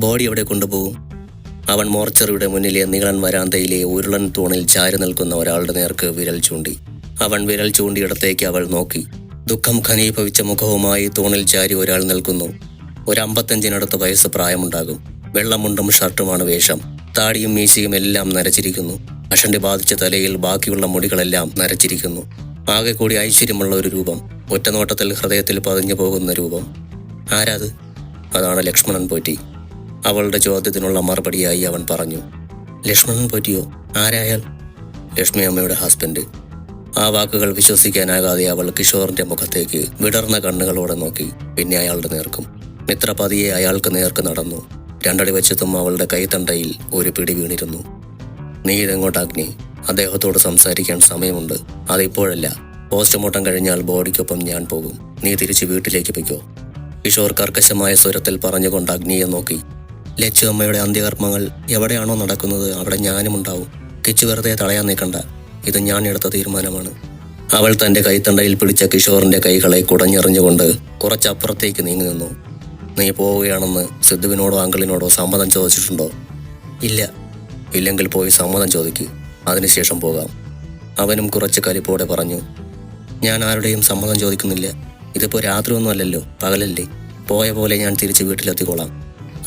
Body എവിടെ കൊണ്ടുപോകും? അവൻ മോർച്ചറിയുടെ മുന്നിലെ നീളൻ വരാന്തയിലെ ഉരുളൻ തൂണിൽ ചാരി നിൽക്കുന്ന ഒരാളുടെ നേർക്ക് വിരൽ ചൂണ്ടി. അവൻ വിരൽ ചൂണ്ടിയിടത്തേക്ക് അവൾ നോക്കി. ദുഃഖം ഖനീഭവിച്ച മുഖവുമായി തൂണിൽ ചാരി ഒരാൾ നിൽക്കുന്നു. ഒരു 55-നടുത്ത് വയസ്സ് പ്രായമുണ്ടാകും. വെള്ളമുണ്ടും ഷർട്ടുമാണ് വേഷം. താടിയും മീശയും എല്ലാം നരച്ചിരിക്കുന്നു. അഷണ്ടി ബാധിച്ച തലയിൽ ബാക്കിയുള്ള മുടികളെല്ലാം നരച്ചിരിക്കുന്നു. ആകെ കൂടി ഐശ്വര്യമുള്ള ഒരു രൂപം. ഒറ്റനോട്ടത്തിൽ ഹൃദയത്തിൽ പതിഞ്ഞു പോകുന്ന രൂപം. ആരാത്? അതാണ് ലക്ഷ്മണൻ പോറ്റി. അവളുടെ ചോദ്യത്തിനുള്ള മറുപടിയായി അവൻ പറഞ്ഞു. ലക്ഷ്മണൻ പോറ്റിയോ? ആരായാൽ? ലക്ഷ്മി അമ്മയുടെ ഹസ്ബൻഡ്. ആ വാക്കുകൾ വിശ്വസിക്കാനാകാതെ അവൾ കിഷോറിന്റെ മുഖത്തേക്ക് വിടർന്ന കണ്ണുകളോടെ നോക്കി. പിന്നെ അയാളുടെ നേർക്കും. മിത്ര പതിയെ അയാൾക്ക് നേർക്ക് നടന്നു. 2 അടി വെച്ചതും അവളുടെ കൈത്തണ്ടയിൽ ഒരു പിടി വീണിരുന്നു. നീ ഇതെങ്ങോട്ട് അഗ്നി? അദ്ദേഹത്തോട് സംസാരിക്കാൻ സമയമുണ്ട്. അതിപ്പോഴല്ല. പോസ്റ്റ്മോർട്ടം കഴിഞ്ഞാൽ ബോഡിക്കൊപ്പം ഞാൻ പോകും. നീ തിരിച്ച് വീട്ടിലേക്ക് പൊയ്ക്കോ. കിഷോർ കർക്കശമായ സ്വരത്തിൽ പറഞ്ഞുകൊണ്ട് അഗ്നിയെ നോക്കി. ലച്ചു അമ്മയുടെ അന്ത്യകർമ്മങ്ങൾ എവിടെയാണോ നടക്കുന്നത് അവിടെ ഞാനും ഉണ്ടാവും. കിച്ചു വെറുതെ തടയാൻ നിൽക്കണ്ട. ഇത് ഞാൻ എടുത്ത തീരുമാനമാണ്. അവൾ തന്റെ കൈത്തണ്ടയിൽ പിടിച്ച കിഷോറിന്റെ കൈകളെ കുടഞ്ഞെറിഞ്ഞുകൊണ്ട് കുറച്ചപ്പുറത്തേക്ക് നീങ്ങി നിന്നു. നീ പോവുകയാണെന്ന് സിദ്ധുവിനോടോ അങ്കിളിനോടോ സമ്മതം ചോദിച്ചിട്ടുണ്ടോ? ഇല്ല. ഇല്ലെങ്കിൽ പോയി സമ്മതം ചോദിക്ക്. അതിനുശേഷം പോകാം. അവനും കുറച്ച് കലിപ്പോടെ പറഞ്ഞു. ഞാൻ ആരുടെയും സമ്മതം ചോദിക്കുന്നില്ല. ഇതിപ്പോൾ രാത്രിയൊന്നും അല്ലല്ലോ, പകലല്ലേ. പോയ പോലെ ഞാൻ തിരിച്ച് വീട്ടിലെത്തിക്കോളാം.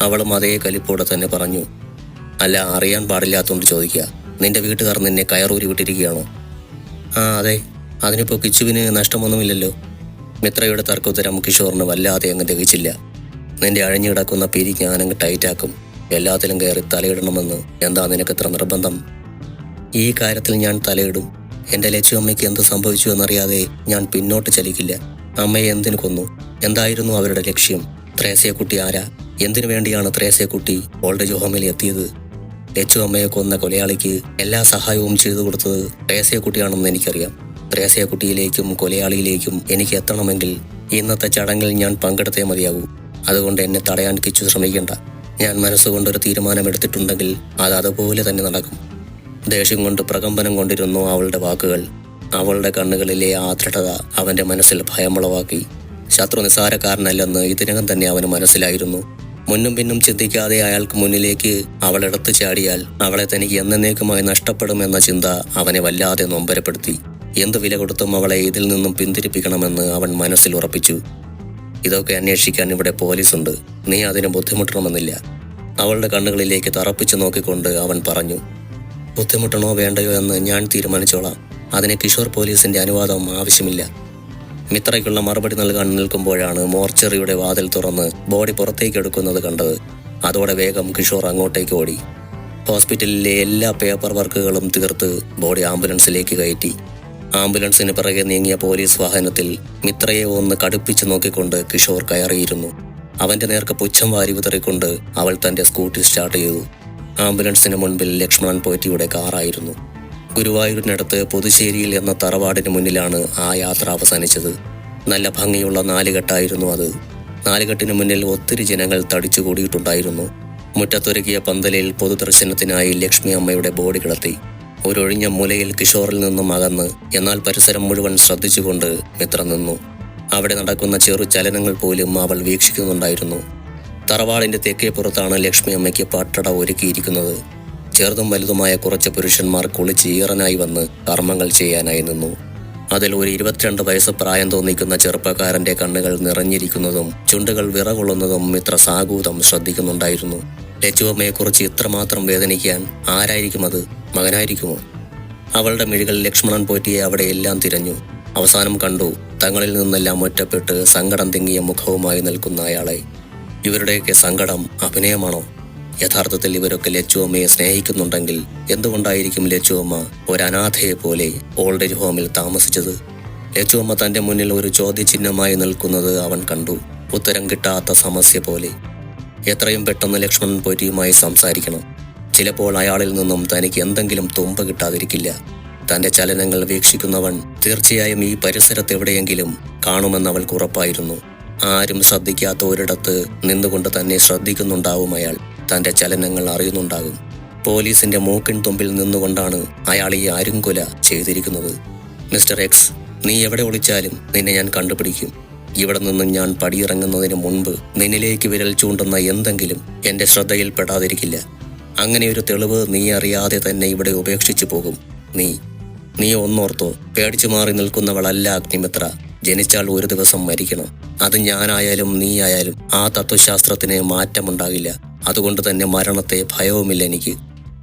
അവളും അതേ കലിപ്പോടെ തന്നെ പറഞ്ഞു. അല്ല, അറിയാൻ പാടില്ലാത്തോണ്ട് ചോദിക്കുക. നിന്റെ വീട്ടുകാർ നിന്നെ കയറൂരി വിട്ടിരിക്കുകയാണോ? ആ അതെ. അതിനിപ്പോൾ കിച്ചുവിന് നഷ്ടമൊന്നുമില്ലല്ലോ. മിത്രയുടെ തർക്കോത്തരം കിഷോറിന് വല്ലാതെ അങ്ങ് ദഹിച്ചില്ല. നിന്റെ അഴിഞ്ഞു കിടക്കുന്ന പിരി ഞാനങ്ങ് ടൈറ്റാക്കും. എല്ലാത്തിലും കയറി തലയിടണമെന്ന് എന്താ നിനക്ക് ഇത്ര നിർബന്ധം? ഈ കാര്യത്തിൽ ഞാൻ തലയിടും. എൻ്റെ ലച്ചു അമ്മയ്ക്ക് എന്ത് സംഭവിച്ചു എന്നറിയാതെ ഞാൻ പിന്നോട്ട് ചലിക്കില്ല. അമ്മയെ എന്തിനു കൊന്നു? എന്തായിരുന്നു അവരുടെ ലക്ഷ്യം? ത്രേസ്യക്കുട്ടി ആരാ? എന്തിനു വേണ്ടിയാണ് ത്രേസ്യക്കുട്ടി ഓൾഡ് ഏജ് ഹോമിൽ എത്തിയത്? ലച്ചു അമ്മയെ കൊന്ന കൊലയാളിക്ക് എല്ലാ സഹായവും ചെയ്തു കൊടുത്തത് ത്രേസ്യക്കുട്ടിയാണെന്ന് എനിക്കറിയാം. ത്രേസ്യക്കുട്ടിയിലേക്കും കൊലയാളിയിലേക്കും എനിക്ക് എത്തണമെങ്കിൽ ഇന്നത്തെ ചടങ്ങിൽ ഞാൻ പങ്കെടുത്തേ മതിയാകൂ. അതുകൊണ്ട് എന്നെ തടയാൻ കിച്ചു ശ്രമിക്കേണ്ട. ഞാൻ മനസ്സുകൊണ്ടൊരു തീരുമാനമെടുത്തിട്ടുണ്ടെങ്കിൽ അത് അതുപോലെ തന്നെ നടക്കും. ദേഷ്യം കൊണ്ട് പ്രകമ്പനം കൊണ്ടിരുന്നു അവളുടെ വാക്കുകൾ. അവളുടെ കണ്ണുകളിലെ ആ ദൃഢത അവന്റെ മനസ്സിൽ ഭയമുളവാക്കി. ശത്രു നിസ്സാരക്കാരനല്ലെന്ന് ഇതിനകം തന്നെ അവന് മനസ്സിലായിരുന്നു. മുന്നും പിന്നും ചിന്തിക്കാതെ അയാൾക്ക് മുന്നിലേക്ക് അവൾ എടുത്തു ചാടിയാൽ അവളെ തനിക്ക് എന്നേക്കുമായി നഷ്ടപ്പെടുമെന്ന ചിന്ത അവനെ വല്ലാതെ നൊമ്പരപ്പെടുത്തി. എന്തു വില കൊടുത്തും അവളെ ഇതിൽ നിന്നും പിന്തിരിപ്പിക്കണമെന്ന് അവൻ മനസ്സിൽ ഉറപ്പിച്ചു. ഇതൊക്കെ അന്വേഷിക്കാൻ ഇവിടെ പോലീസുണ്ട്. നീ അതിന് ബുദ്ധിമുട്ടണമെന്നില്ല. അവളുടെ കണ്ണുകളിലേക്ക് തറപ്പിച്ചു നോക്കിക്കൊണ്ട് അവൻ പറഞ്ഞു. ബുദ്ധിമുട്ടണോ വേണ്ടയോ എന്ന് ഞാൻ തീരുമാനിച്ചോളാം. അതിന് കിഷോർ പോലീസിന്റെ അനുവാദം ആവശ്യമില്ല. മിത്രയ്ക്കുള്ള മറുപടി നൽകാൻ നിൽക്കുമ്പോഴാണ് മോർച്ചറിയുടെ വാതിൽ തുറന്ന് ബോഡി പുറത്തേക്ക് എടുക്കുന്നത് കണ്ടത്. അതോടെ വേഗം കിഷോർ അങ്ങോട്ടേക്ക് ഓടി. ഹോസ്പിറ്റലിലെ എല്ലാ പേപ്പർ വർക്കുകളും തീർത്ത് ബോഡി ആംബുലൻസിലേക്ക് കയറ്റി. ആംബുലൻസിന് പിറകെ നീങ്ങിയ പോലീസ് വാഹനത്തിൽ മിത്രയെ ഒന്ന് കടുപ്പിച്ചു നോക്കിക്കൊണ്ട് കിഷോർ കയറിയിരുന്നു. അവന്റെ നേർക്ക് പുച്ഛം വാരി വിതറിക്കൊണ്ട് അവൾ തന്റെ സ്കൂട്ടി സ്റ്റാർട്ട് ചെയ്തു. ആംബുലൻസിന് മുൻപിൽ ലക്ഷ്മണൻ പോറ്റിയുടെ കാറായിരുന്നു. ഗുരുവായൂരിനടുത്ത് പുതുശ്ശേരിയിൽ എന്ന തറവാടിന് മുന്നിലാണ് ആ യാത്ര അവസാനിച്ചത്. നല്ല ഭംഗിയുള്ള 4 കെട്ടായിരുന്നു അത്. 4 കെട്ടിന് മുന്നിൽ ഒത്തിരി ജനങ്ങൾ തടിച്ചുകൂടിയിട്ടുണ്ടായിരുന്നു. മുറ്റത്തൊരുക്കിയ പന്തലിൽ പൊതുദർശനത്തിനായി ലക്ഷ്മി അമ്മയുടെ ബോഡി കിടത്തി. ഒരൊഴിഞ്ഞ മൂലയിൽ കിഷോറിൽ നിന്നും അകന്ന് എന്നാൽ പരിസരം മുഴുവൻ ശ്രദ്ധിച്ചുകൊണ്ട് മിത്ര നിന്നു. അവിടെ നടക്കുന്ന ചെറു ചലനങ്ങൾ പോലും അവൾ വീക്ഷിക്കുന്നുണ്ടായിരുന്നു. തറവാടിന്റെ തെക്കേ പുറത്താണ് ലക്ഷ്മി അമ്മയ്ക്ക് പട്ടട ഒരുക്കിയിരിക്കുന്നത്. ചെറുതും വലുതുമായ കുറച്ച് പുരുഷന്മാർ കുളിച്ച് ഈറനായി വന്ന് കർമ്മങ്ങൾ ചെയ്യാനായി നിന്നു. അതിൽ ഒരു 22 വയസ്സ് പ്രായം തോന്നിക്കുന്ന ചെറുപ്പക്കാരന്റെ കണ്ണുകൾ നിറഞ്ഞിരിക്കുന്നതും ചുണ്ടുകൾ വിറകൊള്ളുന്നതും മിത്ര സാഗൂതം ശ്രദ്ധിക്കുന്നുണ്ടായിരുന്നു. ലച്ചുവമ്മയെക്കുറിച്ച് ഇത്രമാത്രം വേദനിക്കാൻ ആരായിരിക്കും അത്? മകനായിരിക്കുമോ? അവളുടെ മിഴികൾ ലക്ഷ്മണൻ പോറ്റിയെ അവിടെയെല്ലാം തിരഞ്ഞു. അവസാനം കണ്ടു തങ്ങളിൽ നിന്നെല്ലാം ഒറ്റപ്പെട്ട് സങ്കടം തിങ്ങിയ മുഖവുമായി നിൽക്കുന്ന അയാളെ. ഇവരുടെയൊക്കെ സങ്കടം അഭിനയമാണോ? യഥാർത്ഥത്തിൽ ഇവരൊക്കെ ലച്ചുവമ്മയെ സ്നേഹിക്കുന്നുണ്ടെങ്കിൽ എന്തുകൊണ്ടായിരിക്കും ലച്ചുവമ്മ ഒരു അനാഥയെ പോലെ ഓൾഡ് ഏജ് ഹോമിൽ താമസിച്ചത്? ലച്ചുവമ്മ തന്റെ മുന്നിൽ ഒരു ചോദ്യചിഹ്നമായി നിൽക്കുന്നത് അവൻ കണ്ടു. ഉത്തരം കിട്ടാത്ത സമസ്യ പോലെ. എത്രയും പെട്ടെന്ന് ലക്ഷ്മണൻ പോറ്റിയുമായി സംസാരിക്കണം. ചിലപ്പോൾ അയാളിൽ നിന്നും തനിക്ക് എന്തെങ്കിലും തുമ്പ കിട്ടാതിരിക്കില്ല. തന്റെ ചലനങ്ങൾ വീക്ഷിക്കുന്നവൻ തീർച്ചയായും ഈ പരിസരത്തെവിടെയെങ്കിലും കാണുമെന്നവൾക്ക് ഉറപ്പായിരുന്നു. ആരും ശ്രദ്ധിക്കാത്ത ഒരിടത്ത് നിന്നുകൊണ്ട് തന്നെ ശ്രദ്ധിക്കുന്നുണ്ടാവും അയാൾ. തന്റെ ചലനങ്ങൾ അറിയുന്നുണ്ടാകും. പോലീസിന്റെ മൂക്കിൻ തുമ്പിൽ നിന്നുകൊണ്ടാണ് അയാൾ ഈ അരുംകൊല ചെയ്തിരിക്കുന്നത്. മിസ്റ്റർ എക്സ്, നീ എവിടെ ഒളിച്ചാലും നിന്നെ ഞാൻ കണ്ടുപിടിക്കും. ഇവിടെ നിന്നും ഞാൻ പടിയിറങ്ങുന്നതിന് മുൻപ് നിന്നിലേക്ക് വിരൽ ചൂണ്ടുന്ന എന്തെങ്കിലും എൻ്റെ ശ്രദ്ധയിൽപ്പെടാതിരിക്കില്ല. അങ്ങനെ ഒരു തെളിവ് നീ അറിയാതെ തന്നെ ഇവിടെ ഉപേക്ഷിച്ചു പോകും. നീ ഒന്നോർത്തോ, പേടിച്ചു മാറി നിൽക്കുന്നവളല്ല അഗ്നിമിത്ര. ജനിച്ചാൽ ഒരു ദിവസം മരിക്കണം. അത് ഞാനായാലും നീ ആയാലും ആ തത്വശാസ്ത്രത്തിന് മാറ്റമുണ്ടാകില്ല. അതുകൊണ്ട് തന്നെ മരണത്തെ ഭയവുമില്ല എനിക്ക്.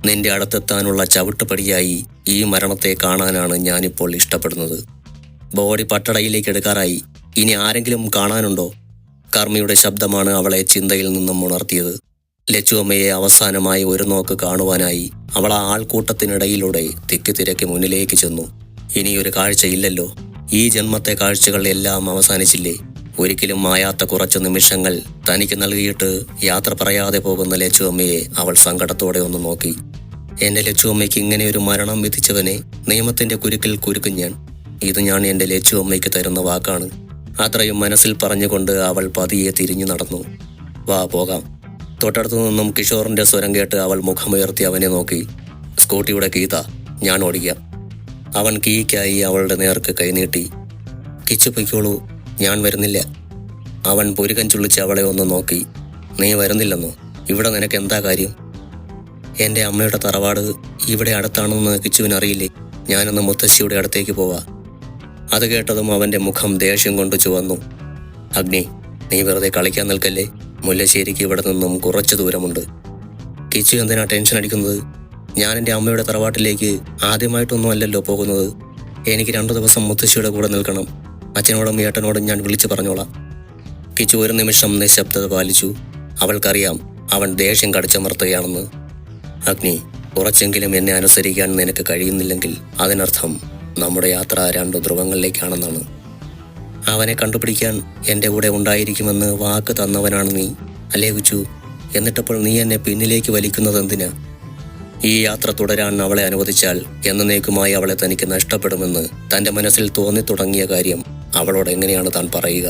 നിന്റെ അടുത്തെത്താനുള്ള ചവിട്ടുപടിയായി ഈ മരണത്തെ കാണാനാണ് ഞാനിപ്പോൾ ഇഷ്ടപ്പെടുന്നത്. ബോഡി പട്ടടയിലേക്ക് എടുക്കാറായി. ഇനി ആരെങ്കിലും കാണാനുണ്ടോ? കർമ്മിയുടെ ശബ്ദമാണ് അവളെ ചിന്തയിൽ നിന്നും ഉണർത്തിയത്. ലച്ചുവമ്മയെ അവസാനമായി ഒരു നോക്ക് കാണുവാനായി അവൾ ആ ആൾക്കൂട്ടത്തിനിടയിലൂടെ തിക്കി തിരക്കി മുന്നിലേക്ക് ചെന്നു. ഇനിയൊരു കാഴ്ചയില്ലല്ലോ. ഈ ജന്മത്തെ കാഴ്ചകൾ എല്ലാം അവസാനിച്ചില്ലേ? ഒരിക്കലും മായാത്ത കുറച്ച് നിമിഷങ്ങൾ തനിക്ക് നൽകിയിട്ട് യാത്ര പറയാതെ പോകുന്ന ലച്ചുവമ്മയെ അവൾ സങ്കടത്തോടെ ഒന്ന് നോക്കി. എന്റെ ലച്ചുവമ്മയ്ക്ക് ഇങ്ങനെ ഒരു മരണം വിധിച്ചവനെ നിയമത്തിന്റെ കുരുക്കിൽ കുരുക്കും ഞാൻ. ഇത് ഞാൻ എന്റെ ലച്ചുവമ്മയ്ക്ക് തരുന്ന വാക്കാണ്. അത്രയും മനസ്സിൽ പറഞ്ഞുകൊണ്ട് അവൾ പതിയെ തിരിഞ്ഞു നടന്നു. വാ പോകാം. തൊട്ടടുത്തു നിന്നും കിഷോറിന്റെ സ്വരം കേട്ട് അവൾ മുഖമുയർത്തി അവനെ നോക്കി. സ്കൂട്ടിയുടെ കീ താ, ഞാൻ ഓടിക്കാം. അവൻ കീയ്ക്കായി അവളുടെ നേർക്ക് കൈനീട്ടി. കിച്ചു പൊയ്ക്കോളൂ, ഞാൻ വരുന്നില്ല. അവൻ പുരുകൻ ചുള്ളിച്ച് അവളെ ഒന്ന് നോക്കി. നീ വരുന്നില്ലെന്നോ? ഇവിടെ നിനക്ക് എന്താ കാര്യം? എൻ്റെ അമ്മയുടെ തറവാട് ഇവിടെ അടുത്താണെന്ന് കിച്ചുവിനറിയില്ലേ? ഞാനൊന്ന് മുത്തശ്ശിയുടെ അടുത്തേക്ക് പോവാ. അത് കേട്ടതും അവൻ്റെ മുഖം ദേഷ്യം കൊണ്ട് ചുവന്നു. അഗ്നി, നീ വെറുതെ കളിക്കാൻ നിൽക്കല്ലേ. മുല്ലശ്ശേരിക്ക് ഇവിടെ നിന്നും കുറച്ച് ദൂരമുണ്ട്. കിച്ചു എന്തിനാ ടെൻഷൻ അടിക്കുന്നത്? ഞാൻ എൻ്റെ അമ്മയുടെ തറവാട്ടിലേക്ക് ആദ്യമായിട്ടൊന്നും അല്ലല്ലോ പോകുന്നത്. എനിക്ക് 2 ദിവസം മുത്തശ്ശിയുടെ കൂടെ നിൽക്കണം. അച്ഛനോടും ഏട്ടനോടും ഞാൻ വിളിച്ചു പറഞ്ഞോളാം. കിച്ചു ഒരു നിമിഷം നിശബ്ദത പാലിച്ചു. അവൾക്കറിയാം അവൻ ദേഷ്യം കടിച്ചമർത്തുകയാണെന്ന്. അഗ്നി, കുറച്ചെങ്കിലും എന്നെ അനുസരിക്കാൻ നിനക്ക് കഴിയുന്നില്ലെങ്കിൽ അതിനർത്ഥം നമ്മുടെ യാത്ര 2 ധ്രുവങ്ങളിലേക്കാണെന്നാണ്. അവനെ കണ്ടുപിടിക്കാൻ എൻ്റെ കൂടെ ഉണ്ടായിരിക്കുമെന്ന് വാക്ക് തന്നവനാണ് നീ, അല്ലേ കിച്ചു? എന്നിട്ടപ്പോൾ നീ എന്നെ പിന്നിലേക്ക് വലിക്കുന്നത് എന്തിനാ? ഈ യാത്ര തുടരാൻ അവളെ അനുവദിച്ചാൽ എന്നേക്കുമായി അവളെ തനിക്ക് നഷ്ടപ്പെടുമെന്ന് തൻ്റെ മനസ്സിൽ തോന്നി തുടങ്ങിയ കാര്യം അവളോട് എങ്ങനെയാണ് താൻ പറയുക?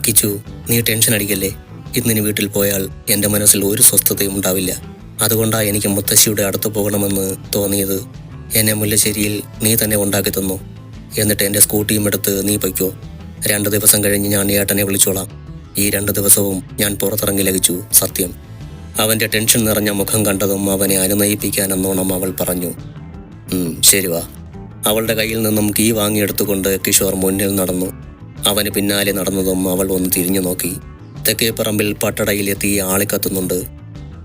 കിച്ചു, നീ ടെൻഷൻ അടിക്കല്ലേ. ഇന്നിനി വീട്ടിൽ പോയാൽ എൻ്റെ മനസ്സിൽ ഒരു സ്വസ്ഥതയും ഉണ്ടാവില്ല. അതുകൊണ്ടാണ് എനിക്ക് മുത്തശ്ശിയുടെ അടുത്ത് പോകണമെന്ന് തോന്നിയത്. എന്നെ മുല്ലശ്ശേരിയിൽ നീ തന്നെ ഉണ്ടാക്കി തന്നു. എന്നിട്ട് എൻ്റെ സ്കൂട്ടിയും എടുത്ത് നീ പൊയ്ക്കോ. 2 ദിവസം കഴിഞ്ഞ് ഞാൻ ഏട്ടനെ വിളിച്ചോളാം. ഈ 2 ദിവസവും ഞാൻ പുറത്തിറങ്ങി ലഭിച്ചു, സത്യം. അവൻ്റെ ടെൻഷൻ നിറഞ്ഞ മുഖം കണ്ടതും അവനെ അനുനയിപ്പിക്കാനെന്നോണം അവൾ പറഞ്ഞു. ശരി വാ. അവളുടെ കയ്യിൽ നിന്നും കീ വാങ്ങിയെടുത്തുകൊണ്ട് കിഷോർ മുന്നിൽ നടന്നു. അവന് പിന്നാലെ നടന്നതും അവൾ ഒന്ന് തിരിഞ്ഞു നോക്കി. തെക്കേപ്പറമ്പിൽ പട്ടടയിലെത്തി ആളിക്കത്തുന്നുണ്ട്.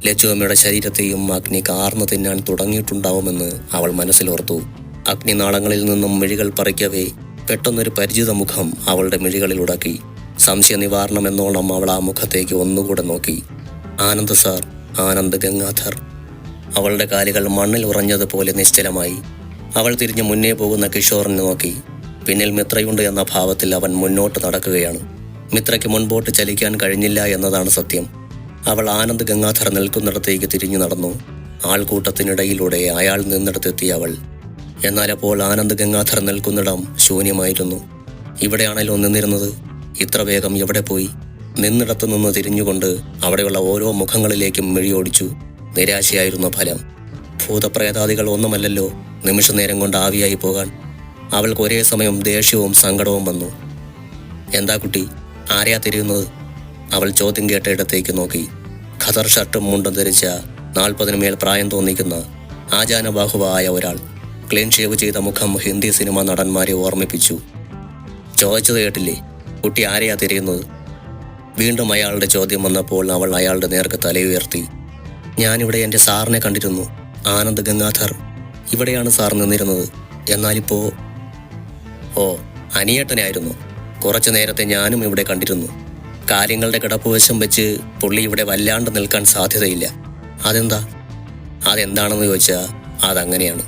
ലച്ചുവമ്മയുടെ ശരീരത്തെയും അഗ്നി കാർന്നു തിന്നാൻ തുടങ്ങിയിട്ടുണ്ടാവുമെന്ന് അവൾ മനസ്സിലോർത്തു. അഗ്നിനാളങ്ങളിൽ നിന്നും മിഴികൾ പറിക്കവേ പെട്ടെന്നൊരു പരിചിത മുഖം അവളുടെ മിഴികളിൽ ഉടക്കി. സംശയ നിവാരണം എന്നോണം അവൾ ആ മുഖത്തേക്ക് ഒന്നുകൂടെ നോക്കി. ആനന്ദ് സാർ, ആനന്ദ് ഗംഗാധർ. അവളുടെ കാലുകൾ മണ്ണിൽ ഉറഞ്ഞതുപോലെ നിശ്ചലമായി. അവൾ തിരിഞ്ഞ് മുന്നേ പോകുന്ന കിഷോറിനെ നോക്കി. പിന്നിൽ മിത്രയുണ്ട് എന്ന ഭാവത്തിൽ അവൻ മുന്നോട്ട് നടക്കുകയാണ്. മിത്രയ്ക്ക് മുൻപോട്ട് ചലിക്കാൻ കഴിഞ്ഞില്ല എന്നതാണ് സത്യം. അവൾ ആനന്ദ് ഗംഗാധർ നിൽക്കുന്നിടത്തേക്ക് തിരിഞ്ഞു നടന്നു. ആൾക്കൂട്ടത്തിനിടയിലൂടെ അയാൾ നിന്നിടത്തെത്തി അവൾ. എന്നാൽ അപ്പോൾ ആനന്ദ് ഗംഗാധർ നിൽക്കുന്നിടം ശൂന്യമായിരുന്നു. ഇവിടെയാണല്ലോ നിന്നിരുന്നത്. ഇത്ര വേഗം എവിടെ പോയി? നിന്നിടത്തു നിന്ന് തിരിഞ്ഞുകൊണ്ട് അവിടെയുള്ള ഓരോ മുഖങ്ങളിലേക്കും മിഴിയോടിച്ചു. നിരാശയായിരുന്നു ഫലം. ഭൂതപ്രേതാദികൾ ഒന്നുമല്ലല്ലോ നിമിഷനേരം കൊണ്ട് ആവിയായി പോകാൻ. അവൾക്ക് ഒരേ സമയം ദേഷ്യവും സങ്കടവും വന്നു. എന്താ കുട്ടി, ആരെയാ തിരിയുന്നത്? അവൾ ചോദ്യം കേട്ട ഇടത്തേക്ക് നോക്കി. ഖദർ ഷർട്ടും മുണ്ടും ധരിച്ച 40-ന് മേൽ പ്രായം തോന്നിക്കുന്ന ആജാനബാഹുവായ ഒരാൾ. ക്ലീൻ ഷേവ് ചെയ്ത മുഖം ഹിന്ദി സിനിമ നടന്മാരെ ഓർമ്മിപ്പിച്ചു. ചോദിച്ചത് കേട്ടില്ലേ? കുട്ടി ആരെയാ തിരിയുന്നത്? വീണ്ടും അയാളുടെ ചോദ്യം വന്നപ്പോൾ അവൾ അയാളുടെ നേർക്ക് തലയുയർത്തി. ഞാനിവിടെ എൻ്റെ സാറിനെ കണ്ടിരുന്നു, ആനന്ദ് ഗംഗാധർ. ഇവിടെയാണ് സാർ നിന്നിരുന്നത്. എന്നാലിപ്പോ... ഓ, അനിയേട്ടനായിരുന്നു. കുറച്ചു നേരത്തെ ഞാനും ഇവിടെ കണ്ടിരുന്നു. കാര്യങ്ങളുടെ കിടപ്പുവശം വെച്ച് പുള്ളി ഇവിടെ വല്ലാണ്ട് നിൽക്കാൻ സാധ്യതയില്ല. അതെന്താണെന്ന് ചോദിച്ചാൽ അതങ്ങനെയാണ്.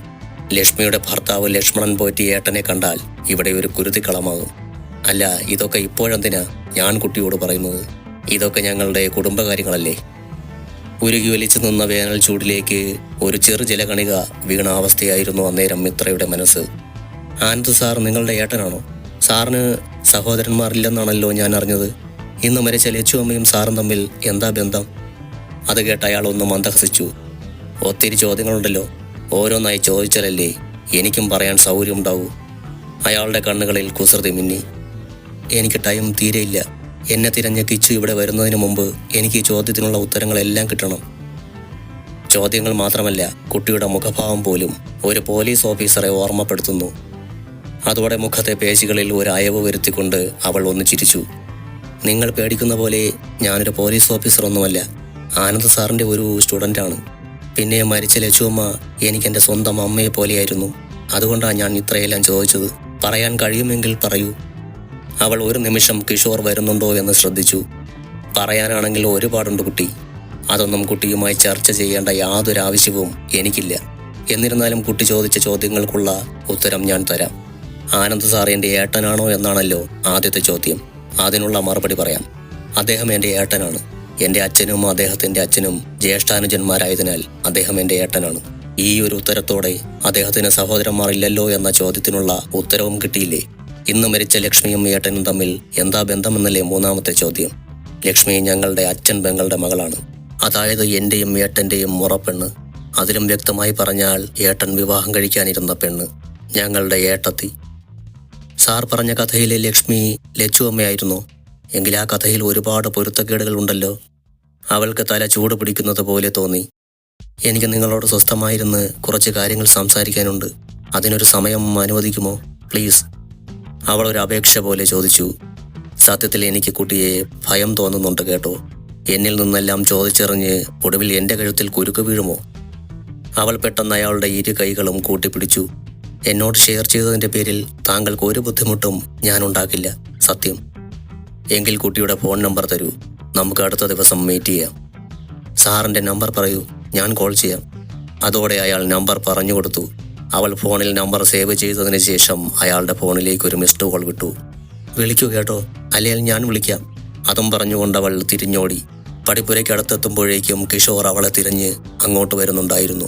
ലക്ഷ്മിയുടെ ഭർത്താവ് ലക്ഷ്മണൻ പോറ്റി ഏട്ടനെ കണ്ടാൽ ഇവിടെ ഒരു കുരുതിക്കളമാകും. അല്ല, ഇതൊക്കെ ഇപ്പോഴെന്തിനാ ഞാൻ കുട്ടിയോട് പറയുന്നത്? ഇതൊക്കെ ഞങ്ങളുടെ കുടുംബകാര്യങ്ങളല്ലേ. ഉരുകി വലിച്ചു നിന്ന വേനൽ ചൂടിലേക്ക് ഒരു ചെറു ജലകണിക വീണ അവസ്ഥയായിരുന്നു അന്നേരം മിത്രയുടെ മനസ്സ്. ആനന്ദ് സാർ നിങ്ങളുടെ ഏട്ടനാണോ? സാറിന് സഹോദരന്മാരില്ലെന്നാണല്ലോ ഞാൻ അറിഞ്ഞത്. ഇന്ന് മരിച്ച ലച്ചുവമ്മയും സാറും തമ്മിൽ എന്താ ബന്ധം? അത് കേട്ട് അയാൾ ഒന്ന് മന്ദഹസിച്ചു. ഒത്തിരി ചോദ്യങ്ങളുണ്ടല്ലോ, ഓരോന്നായി ചോദിച്ചാലല്ലേ എനിക്കും പറയാൻ സൗകര്യമുണ്ടാവൂ. അയാളുടെ കണ്ണുകളിൽ കുസൃതി മിന്നി. എനിക്ക് ടൈം തീരെയില്ല. എന്നെ തിരഞ്ഞ് കിച്ചു ഇവിടെ വരുന്നതിന് മുമ്പ് എനിക്ക് ഈ ചോദ്യത്തിനുള്ള ഉത്തരങ്ങളെല്ലാം കിട്ടണം. ചോദ്യങ്ങൾ മാത്രമല്ല, കുട്ടിയുടെ മുഖഭാവം പോലും ഒരു പോലീസ് ഓഫീസറെ ഓർമ്മപ്പെടുത്തുന്നു. അതോടെ മുഖത്തെ പേശികളിൽ ഒരു അയവ് വരുത്തിക്കൊണ്ട് അവൾ ഒന്ന് ചിരിച്ചു. നിങ്ങൾ പേടിക്കുന്ന പോലെ ഞാനൊരു പോലീസ് ഓഫീസറൊന്നുമല്ല. ആനന്ദ് സാറിൻ്റെ ഒരു സ്റ്റുഡൻ്റാണ്. പിന്നെ മരിച്ച ലച്ചുവമ്മ എനിക്കെൻ്റെ സ്വന്തം അമ്മയെ പോലെയായിരുന്നു. അതുകൊണ്ടാണ് ഞാൻ ഇത്രയെല്ലാം ചോദിച്ചത്. പറയാൻ കഴിയുമെങ്കിൽ പറയൂ. അവൾ ഒരു നിമിഷം കിഷോർ വരുന്നുണ്ടോ എന്ന് ശ്രദ്ധിച്ചു. പറയാനാണെങ്കിൽ ഒരുപാടുണ്ട് കുട്ടി. അതൊന്നും കുട്ടിയുമായി ചർച്ച ചെയ്യേണ്ട യാതൊരു ആവശ്യവും എനിക്കില്ല. എന്നിരുന്നാലും കുട്ടി ചോദിച്ച ചോദ്യങ്ങൾക്കുള്ള ഉത്തരം ഞാൻ തരാം. ആനന്ദ് സാർ എൻ്റെ ഏട്ടനാണോ എന്നാണല്ലോ ആദ്യത്തെ ചോദ്യം. അതിനുള്ള മറുപടി പറയാം. അദ്ദേഹം എൻ്റെ ഏട്ടനാണ്. എൻ്റെ അച്ഛനും അദ്ദേഹത്തിൻ്റെ അച്ഛനും ജ്യേഷ്ഠാനുജന്മാരായതിനാൽ അദ്ദേഹം എൻ്റെ ഏട്ടനാണ്. ഈ ഒരു ഉത്തരത്തോടെ അദ്ദേഹത്തിന് സഹോദരന്മാരില്ലല്ലോ എന്ന ചോദ്യത്തിനുള്ള ഉത്തരവും കിട്ടിയില്ലേ? ഇന്ന് മരിച്ച ലക്ഷ്മിയും ഏട്ടനും തമ്മിൽ എന്താ ബന്ധമെന്നല്ലേ മൂന്നാമത്തെ ചോദ്യം. ലക്ഷ്മി ഞങ്ങളുടെ അച്ഛൻ പെങ്ങളുടെ മകളാണ്. അതായത് എൻ്റെയും ഏട്ടൻ്റെയും മുറപ്പെണ്ണ്. അതിലും വ്യക്തമായി പറഞ്ഞാൽ ഏട്ടൻ വിവാഹം കഴിക്കാനിരുന്ന പെണ്ണ്, ഞങ്ങളുടെ ഏട്ടത്തി. സാർ പറഞ്ഞ കഥയിലെ ലക്ഷ്മി ലച്ചു അമ്മയായിരുന്നോ? എങ്കിൽ ആ കഥയിൽ ഒരുപാട് പൊരുത്തക്കേടുകൾ ഉണ്ടല്ലോ. അവൾക്ക് തല ചൂട് പിടിക്കുന്നത് പോലെ തോന്നി. എനിക്ക് നിങ്ങളോട് സ്വസ്ഥമായിരുന്ന് കുറച്ച് കാര്യങ്ങൾ സംസാരിക്കാനുണ്ട്. അതിനൊരു സമയം അനുവദിക്കുമോ പ്ലീസ്? അവൾ ഒരു അപേക്ഷ പോലെ ചോദിച്ചു. സത്യത്തിൽ എനിക്ക് കുട്ടിയെ ഭയം തോന്നുന്നുണ്ട് കേട്ടോ. എന്നിൽ നിന്നെല്ലാം ചോദിച്ചറിഞ്ഞ് ഒടുവിൽ എൻ്റെ കഴുത്തിൽ കുരുക്ക് വീഴുമോ? അവൾ പെട്ടെന്ന് അയാളുടെ ഇരു കൈകളും കൂട്ടിപ്പിടിച്ചു. എന്നോട് ഷെയർ ചെയ്തതിൻ്റെ പേരിൽ താങ്കൾക്ക് ഒരു ബുദ്ധിമുട്ടും ഞാൻ ഉണ്ടാക്കില്ല, സത്യം. എങ്കിൽ കുട്ടിയുടെ ഫോൺ നമ്പർ തരൂ. നമുക്ക് അടുത്ത ദിവസം മീറ്റ് ചെയ്യാം. സാറിൻ്റെ നമ്പർ പറയൂ, ഞാൻ കോൾ ചെയ്യാം. അതോടെ അയാൾ നമ്പർ പറഞ്ഞു കൊടുത്തു. അവൾ ഫോണിൽ നമ്പർ സേവ് ചെയ്തതിന് ശേഷം അയാളുടെ ഫോണിലേക്ക് ഒരു മിസ്ഡ് കോൾ വിട്ടു. വിളിക്കൂ കേട്ടോ, അല്ലെങ്കിൽ ഞാൻ വിളിക്കാം. അതും പറഞ്ഞുകൊണ്ട് അവൾ തിരിഞ്ഞോടി. പടിപ്പുരയ്ക്കടുത്തെത്തുമ്പോഴേക്കും കിഷോർ അവളെ തിരഞ്ഞ് അങ്ങോട്ട് വരുന്നുണ്ടായിരുന്നു.